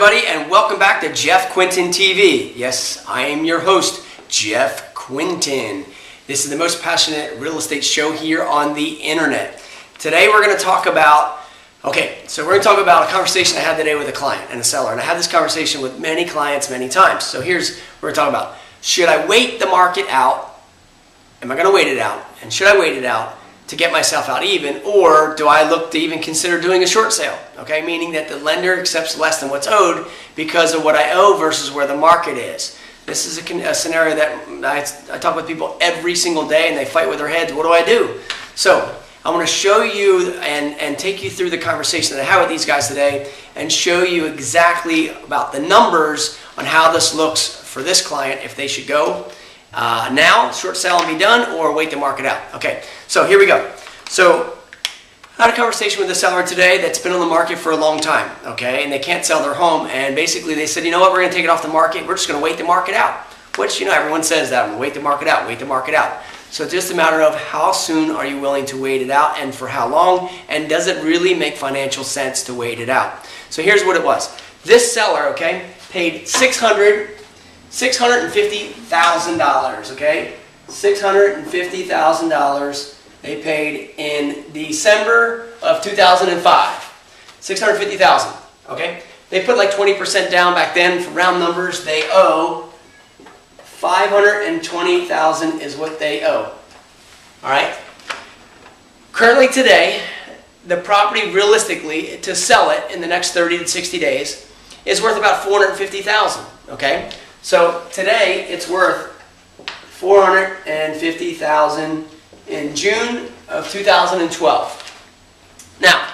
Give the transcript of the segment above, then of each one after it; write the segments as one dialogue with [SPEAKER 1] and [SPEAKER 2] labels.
[SPEAKER 1] everybody, and welcome back to Jeff Quintin TV. Yes, I am your host, Jeff Quintin. This is the most passionate real estate show here on the internet. Today we're going to talk about, we're going to talk about a conversation I had today with a client and a seller. And I had this conversation with many clients many times. So here's what we're talking about. Should I wait the market out? Am I going to wait it out? And should I wait it out to get myself out even, or do I look to even consider doing a short sale? Okay, meaning that the lender accepts less than what's owed because of what I owe versus where the market is. This is a scenario that I talk with people every single day, and they fight with their heads. What do I do? So I want to show you and take you through the conversation that I had with these guys today and show you exactly about the numbers on how this looks for this client, if they should go now, short sale and be done, or wait the market out. Okay, so here we go. So I had a conversation with a seller today that's been on the market for a long time, okay, and they can't sell their home, and basically they said, you know what, we're going to take it off the market, we're just going to wait the market out, which, you know, everyone says that, I'm going to wait the market out, wait the market out. So it's just a matter of how soon are you willing to wait it out and for how long, and does it really make financial sense to wait it out? So here's what it was. This seller, okay, paid $650,000, okay? $650,000 they paid in December of 2005. $650,000, okay? They put like 20% down back then. For round numbers, they owe $520,000 is what they owe. All right? Currently today, the property realistically to sell it in the next 30 to 60 days is worth about $450,000, okay? So today it's worth $450,000 in June of 2012. Now,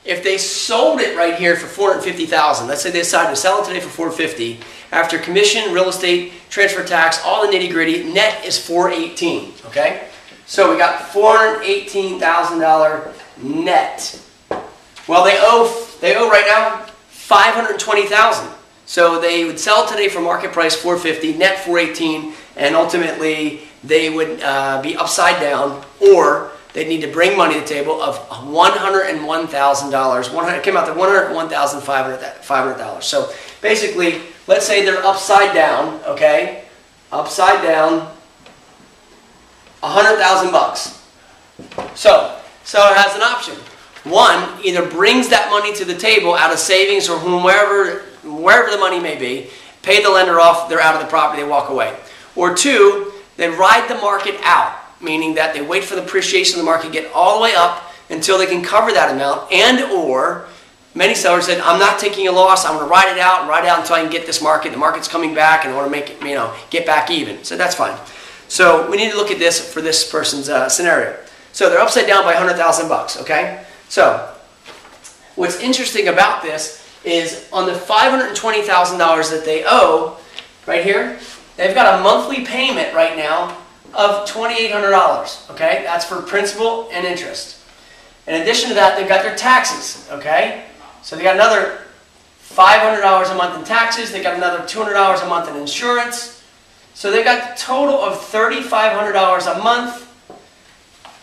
[SPEAKER 1] if they sold it right here for $450,000, let's say they decided to sell it today for $450,000, after commission, real estate, transfer tax, all the nitty-gritty, net is $418,000. Okay, so we got $418,000 net. Well, they owe right now $520,000. So they would sell today for market price $450,000, net $418,000, and ultimately they would be upside down, or they'd need to bring money to the table of $101,000. It came out to $101,500. So basically, let's say they're upside down, okay? Upside down, $100,000. So seller has an option. One, either brings that money to the table out of savings or wherever the money may be, pay the lender off, they're out of the property, they walk away. Or two, they ride the market out, meaning that they wait for the appreciation of the market, get all the way up until they can cover that amount, and or many sellers said, I'm not taking a loss, I'm going to ride it out until I can get this market, the market's coming back and I want to make it, get back even. So that's fine. So we need to look at this for this person's scenario. So they're upside down by $100,000, okay? So what's interesting about this is on the $520,000 that they owe, right here, they've got a monthly payment right now of $2,800, okay? That's for principal and interest. In addition to that, they've got their taxes, okay? So they got another $500 a month in taxes, they got another $200 a month in insurance. So they've got a total of $3,500 a month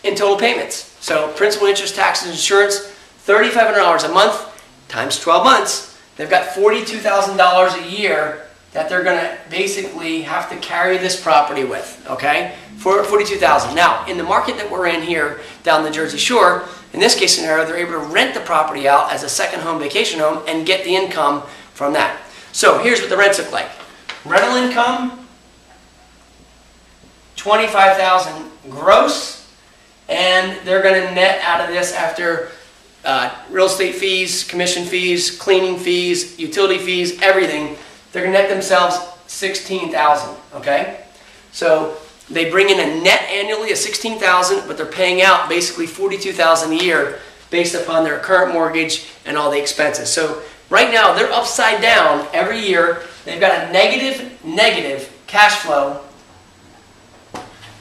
[SPEAKER 1] in total payments. So principal, interest, taxes, insurance, $3,500 a month times 12 months. They've got $42,000 a year that they're going to basically have to carry this property with, okay? For $42,000. Now, in the market that we're in here down the Jersey Shore, in this case scenario, they're able to rent the property out as a second home, vacation home, and get the income from that. So here's what the rents look like. Rental income, $25,000 gross, and they're going to net out of this after real estate fees, commission fees, cleaning fees, utility fees, everything. They're going to net themselves $16,000, okay? So they bring in a net annually of $16,000, but they're paying out basically $42,000 a year based upon their current mortgage and all the expenses. So right now they're upside down every year. They've got a negative cash flow,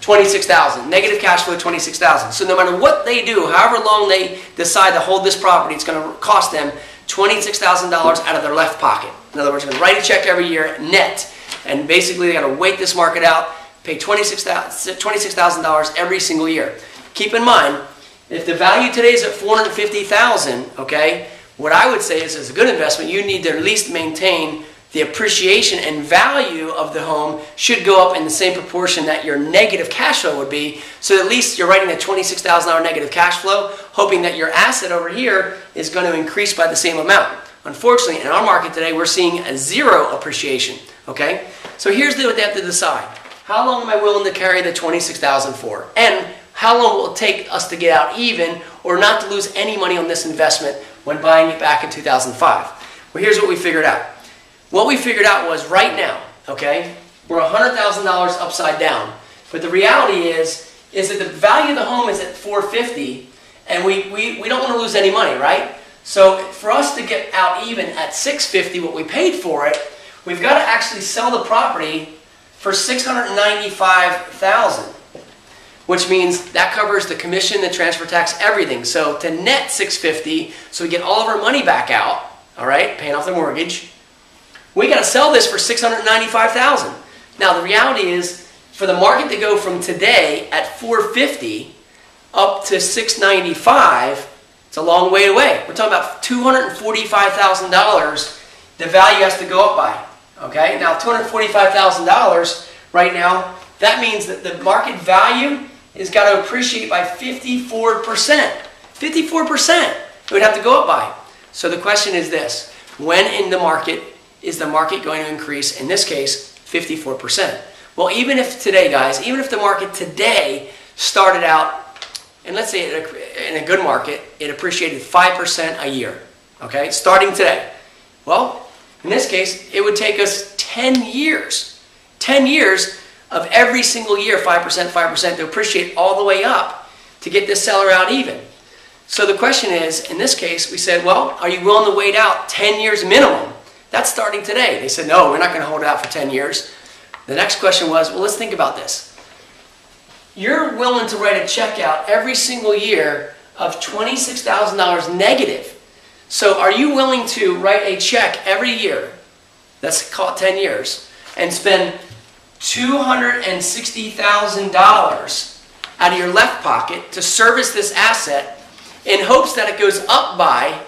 [SPEAKER 1] $26,000. Negative cash flow, $26,000. So no matter what they do, however long they decide to hold this property, it's going to cost them $26,000 out of their left pocket. In other words, they're going to write a check every year net, and basically they got to wait this market out, pay $26,000 every single year. Keep in mind, if the value today is at $450,000, okay, what I would say is, as a good investment, you need to at least maintain the appreciation and value of the home should go up in the same proportion that your negative cash flow would be. So at least you're writing a $26,000 negative cash flow, hoping that your asset over here is going to increase by the same amount. Unfortunately, in our market today, we're seeing a zero appreciation. Okay? So here's what they have to decide. How long am I willing to carry the $26,000 for? And how long will it take us to get out even or not to lose any money on this investment when buying it back in 2005? Well, here's what we figured out. What we figured out was right now, okay, we're $100,000 upside down. But the reality is that the value of the home is at $450,000, and we don't want to lose any money, right? So for us to get out even at $650,000, what we paid for it, we've got to actually sell the property for $695,000, which means that covers the commission, the transfer tax, everything. So to net $650,000, so we get all of our money back out, all right, paying off the mortgage, we got to sell this for $695,000. Now the reality is, for the market to go from today at $450,000 up to $695,000, it's a long way away. We're talking about $245,000 the value has to go up by. Okay, now $245,000 right now, that means that the market value has got to appreciate by 54%. 54% it would have to go up by. So the question is this: when in the market is the market going to increase? In this case, 54%. Well, even if today, guys, even if the market today started out, and let's say in a good market, it appreciated 5% a year, okay, starting today. Well, in this case, it would take us 10 years of every single year, 5%, 5%, to appreciate all the way up to get this seller out even. So the question is, in this case, we said, well, are you willing to wait out 10 years minimum? That's starting today. They said, no, we're not going to hold it out for 10 years. The next question was, well, let's think about this. You're willing to write a check out every single year of $26,000 negative. So are you willing to write a check every year, let's call it 10 years, and spend $260,000 out of your left pocket to service this asset in hopes that it goes up by,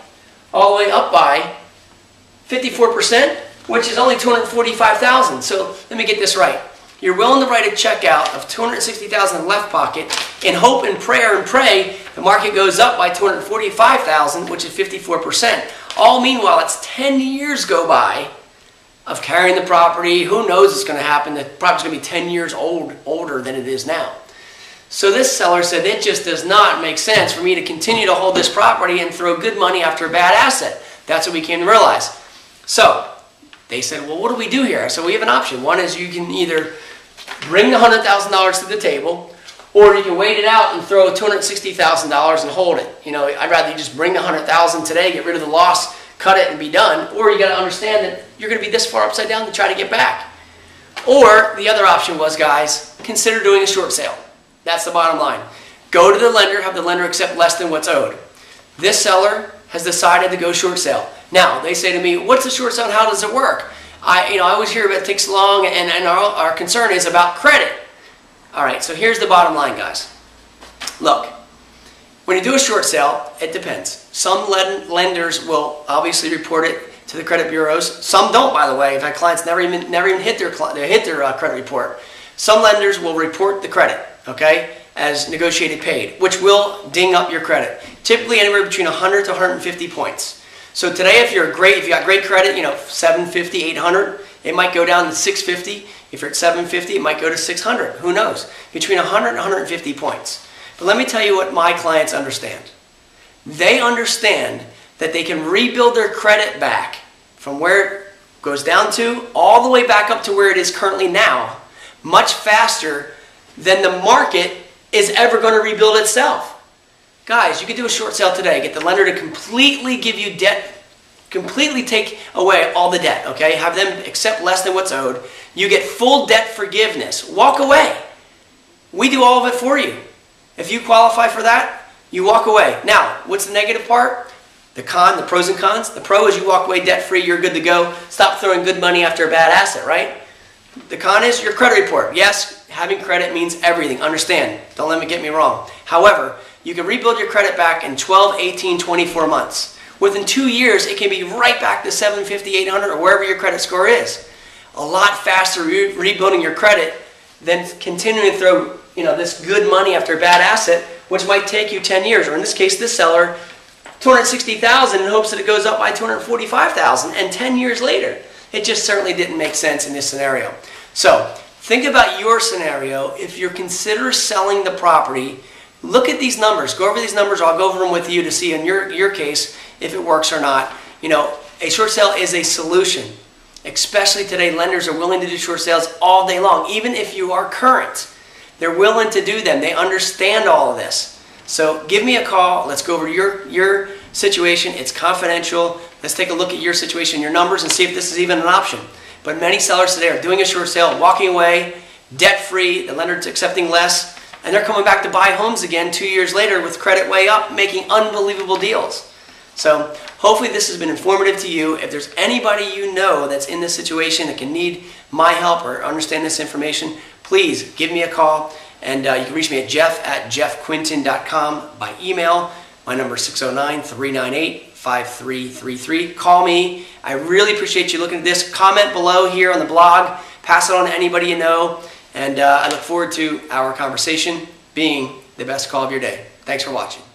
[SPEAKER 1] all the way up by 54%, which is only $245,000. So let me get this right. You're willing to write a check out of $260,000 in left pocket in hope and prayer and pray the market goes up by $245,000, which is 54%. All meanwhile, it's 10 years go by of carrying the property. Who knows what's going to happen? The property's going to be 10 years older than it is now. So this seller said, it just does not make sense for me to continue to hold this property and throw good money after a bad asset. That's what we came to realize. So they said, well, what do we do here? So we have an option. One is you can either bring the $100,000 to the table, or you can wait it out and throw $260,000 and hold it. You know, I'd rather you just bring the $100,000 today, get rid of the loss, cut it, and be done. Or you got to understand that you're going to be this far upside down to try to get back. Or the other option was, guys, consider doing a short sale. That's the bottom line. Go to the lender, have the lender accept less than what's owed. This seller has decided to go short sale. Now, they say to me, what's a short sale and how does it work? I always hear about it takes long, and our concern is about credit. All right, so here's the bottom line, guys. Look, when you do a short sale, it depends. Some lenders will obviously report it to the credit bureaus. Some don't, by the way. In fact, clients never even hit their credit report. Some lenders will report the credit, okay, as negotiated paid, which will ding up your credit. Typically anywhere between 100 to 150 points. So today, if you got great credit, 750, 800, it might go down to 650. If you're at 750, it might go to 600. Who knows? Between 100 and 150 points. But let me tell you what my clients understand. They understand that they can rebuild their credit back from where it goes down to all the way back up to where it is currently now, much faster than the market is ever going to rebuild itself. Guys, you can do a short sale today. Get the lender to completely give you debt, completely take away all the debt, okay? Have them accept less than what's owed. You get full debt forgiveness. Walk away. We do all of it for you. If you qualify for that, you walk away. Now, what's the negative part? The con, the pros and cons. The pro is you walk away debt-free, you're good to go. Stop throwing good money after a bad asset, right? The con is your credit report. Yes, having credit means everything. Understand. Don't let me get me wrong. However, you can rebuild your credit back in 12, 18, 24 months. within 2 years, it can be right back to 750, 800, or wherever your credit score is. A lot faster rebuilding your credit than continuing to throw this good money after a bad asset, which might take you 10 years, or in this case, this seller, $260,000 in hopes that it goes up by $245,000, and 10 years later. It just certainly didn't make sense in this scenario. So think about your scenario. If you're considering selling the property, look at these numbers. Go over these numbers. I'll go over them with you to see in your case if it works or not. A short sale is a solution. Especially today, lenders are willing to do short sales all day long. Even if you are current, they're willing to do them. They understand all of this. So give me a call. Let's go over your situation. It's confidential. Let's take a look at your situation, your numbers, and see if this is even an option. But many sellers today are doing a short sale, walking away, debt-free, the lender's accepting less, and they're coming back to buy homes again 2 years later with credit way up, making unbelievable deals. So hopefully this has been informative to you. If there's anybody you know that's in this situation that can need my help or understand this information, please give me a call. And you can reach me at jeff@jeffquintin.com by email. My number is 609-398-5333. Call me. I really appreciate you looking at this. Comment below here on the blog. Pass it on to anybody you know. And I look forward to our conversation being the best call of your day. Thanks for watching.